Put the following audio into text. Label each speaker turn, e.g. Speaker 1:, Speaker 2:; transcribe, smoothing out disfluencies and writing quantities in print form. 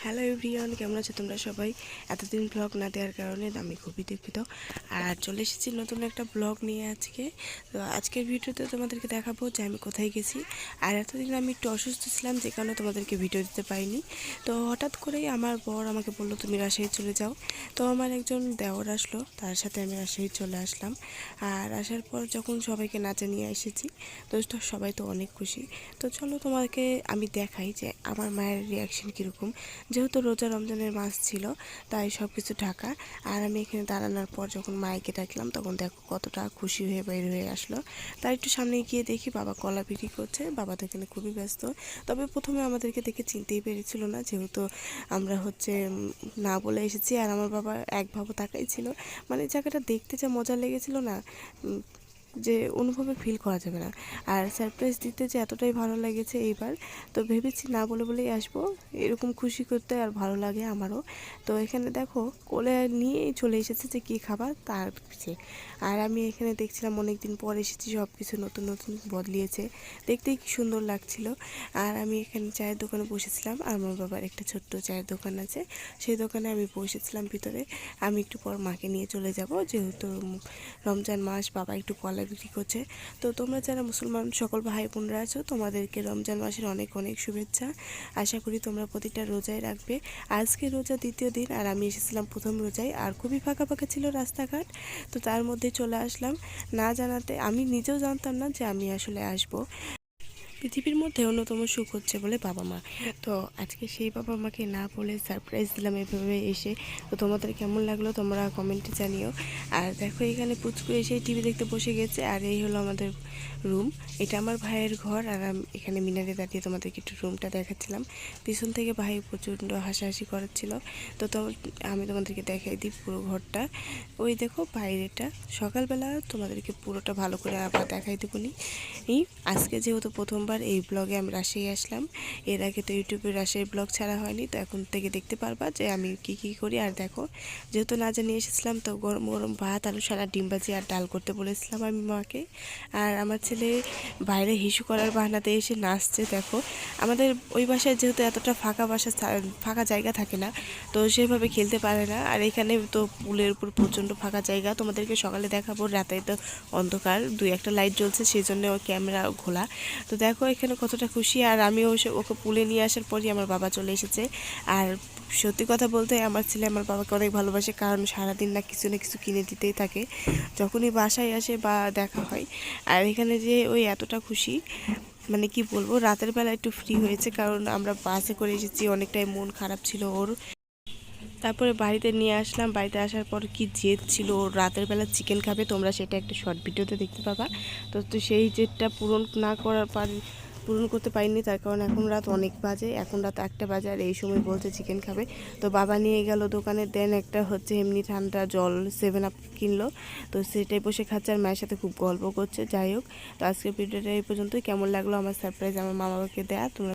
Speaker 1: Hello everyone, কেমন আছো তোমরা সবাই? এতদিন ব্লগ না দেওয়ার কারণে আমি খুবই দুঃখিত। আর চলে এসেছি নতুন একটা ব্লগ নিয়ে আজকে। তো আজকের ভিডিওতে তোমাদেরকে দেখাবো যে আমি কোথায় গেছি। আর এতদিন আমি একটু অসুস্থ ছিলাম, যে কারণে তোমাদেরকে ভিডিও দিতে পারিনি। তো হঠাৎ করেই আমার বর আমাকে বললো তুমি রাজশাহী চলে যাও। তো আমার একজন দেওর আসলো, তার সাথে আমি রাজশাহী চলে আসলাম। আর আসার পর যখন সবাইকে নাচে নিয়ে এসেছি, তো সবাই তো অনেক খুশি। তো চলো তোমাকে আমি দেখাই যে আমার মায়ের রিয়াকশন কীরকম। যেহেতু রোজা রমজানের মাস ছিল, তাই সব কিছু ঢাকা। আর আমি এখানে দাঁড়ানোর পর যখন মাইকে ডাকলাম, তখন দেখো কতটা খুশি হয়ে বের হয়ে আসলো। তাই একটু সামনে গিয়ে দেখি বাবা কলা বিক্রি করছে। বাবা তো এখানে খুবই ব্যস্ত। তবে প্রথমে আমাদেরকে দেখে চিনতেই পেরেছিল না, যেহেতু আমরা না বলে এসেছি। আর আমার বাবা একভাবে তাকাই ছিল, মানে জায়গাটা দেখতে যা মজা লেগেছিল না, যে অনুভবে ফিল করা যাবে না। আর সারপ্রাইজ দিতে যে এতটাই ভালো লেগেছে এইবার, তো ভেবেছি না বলে বলেই আসবো। এরকম খুশি করতে আর ভালো লাগে আমারও। তো এখানে দেখো কোলে নিয়েই চলে এসেছে যে কী খাবার তার পিছিয়ে। আর আমি এখানে দেখছিলাম অনেক দিন পর এসেছি, সব কিছু নতুন নতুন বদলিয়েছে, দেখতেই কি সুন্দর লাগছিল। আর আমি এখানে চায়ের দোকানে বসেছিলাম। আর আমার বাবার একটা ছোট্ট চায়ের দোকান আছে, সেই দোকানে আমি বসেছিলাম ভিতরে। আমি একটু পর মাকে নিয়ে চলে যাব, যেহেতু রমজান মাস, বাবা একটু কলা বিক্রি করছে। তো তোমরা যারা মুসলমান সকল ভাই বোনরা আছো, তোমাদেরকে রমজান মাসের অনেক অনেক শুভেচ্ছা। আশা করি তোমরা প্রতিটা রোজায় রাখবে। আজকে রোজা দ্বিতীয় দিন, আর আমি এসেছিলাম প্রথম রোজায়। আর খুবই ফাঁকা ফাঁকা ছিল রাস্তাঘাট, তো তার মধ্যে চলে আসলাম। না জানাতে, আমি নিজেও জানতাম না যে আমি আসলে আসবো। পৃথিবীর মধ্যে অন্যতম সুখ হচ্ছে বলে বাবা মা। তো আজকে সেই বাবা মাকে না বলে সারপ্রাইজ দিলাম এভাবে এসে। তো তোমাদের কেমন লাগলো তোমরা কমেন্টে জানিও। আর দেখো এখানে পুচকু এসে টিভি দেখতে বসে গেছে। আর এই হলো আমাদের রুম। এটা আমার ভাইয়ের ঘর। আর আমি এখানে মিনারে দাঁড়িয়ে তোমাদেরকে একটু রুমটা দেখাচ্ছিলাম। পিছন থেকে ভাই প্রচণ্ড হাসাহাসি করাচ্ছিল। তো আমি তোমাদেরকে দেখাই দিই পুরো ঘরটা। ওই দেখো বাইরেটা। সকালবেলা তোমাদেরকে পুরোটা ভালো করে আবার দেখাই দেবো নি। আজকে যেহেতু প্রথমবার এই ব্লগে আমি রাজশাহী আসলাম, এর আগে তো ইউটিউবে রাজশাহী ব্লগ ছাড়া হয়নি, তো এখন থেকে দেখতে পারবা যে আমি কি কি করি। আর দেখো যেহেতু না জানিয়ে এসেছিলাম, তো গরম গরম ভাত, আলু সানা, ডিম ভাজি আর ডাল করতে বলেছিলাম আমি মাকে। আর আমার ছেলে বাইরে হিসু করার বাহানাতে এসে নাচছে। দেখো আমাদের ওই বাসায় যেহেতু এতটা ফাঁকা জায়গা থাকে না, তো সেভাবে খেলতে পারে না। আর এখানে তো পুলের উপর প্রচণ্ড ফাঁকা জায়গা, তোমাদেরকে সকালে দেখাবো। রাতে তো অন্ধকার, দুই একটা লাইট জ্বলছে, সেই জন্য ওর ক্যামেরা খোলা। তো দেখো এখানে কতটা খুশি। আর আমিও ওকে পুলে নিয়ে আসার পরই আমার বাবা চলে এসেছে। আর সত্যি কথা বলতে আমার ছেলে আমার বাবাকে অনেক ভালোবাসে, কারণ সারাদিন না কিছু কিনে দিতেই থাকে যখনই বাসায় আসে বা দেখা হয়। আর এখানে যে ওই এতটা খুশি, মানে কি বলবো, রাতের বেলা একটু ফ্রি হয়েছে, কারণ আমরা বাসে করে এসেছি, অনেকটাই মন খারাপ ছিল ওর। তারপরে বাড়িতে নিয়ে আসলাম। বাড়িতে আসার পর কি জেদ ছিল ওর, রাতের বেলা চিকেন খাবে, তোমরা সেটা একটা শর্ট ভিডিওতে দেখতে পাবা। তো সেই জেদটা পূরণ করতে পারিনি, তার কারণ এখন রাত অনেক বাজে, এখন রাত 1টা বাজে। আর এই সময় বলছে চিকেন খাবে। তো বাবা নিয়ে গেল দোকানে, দেন একটা এমনি ঠান্ডা জল 7 আপ কিনলো। তো সেটাই বসে খাচ্ছে, আর মায়ের সাথে খুব গল্প করছে। যাই হোক, তো আজকের ভিডিওটা এই পর্যন্তই। কেমন লাগলো আমার সারপ্রাইজ আমার মা বাবাকে দেয়া, তোমরা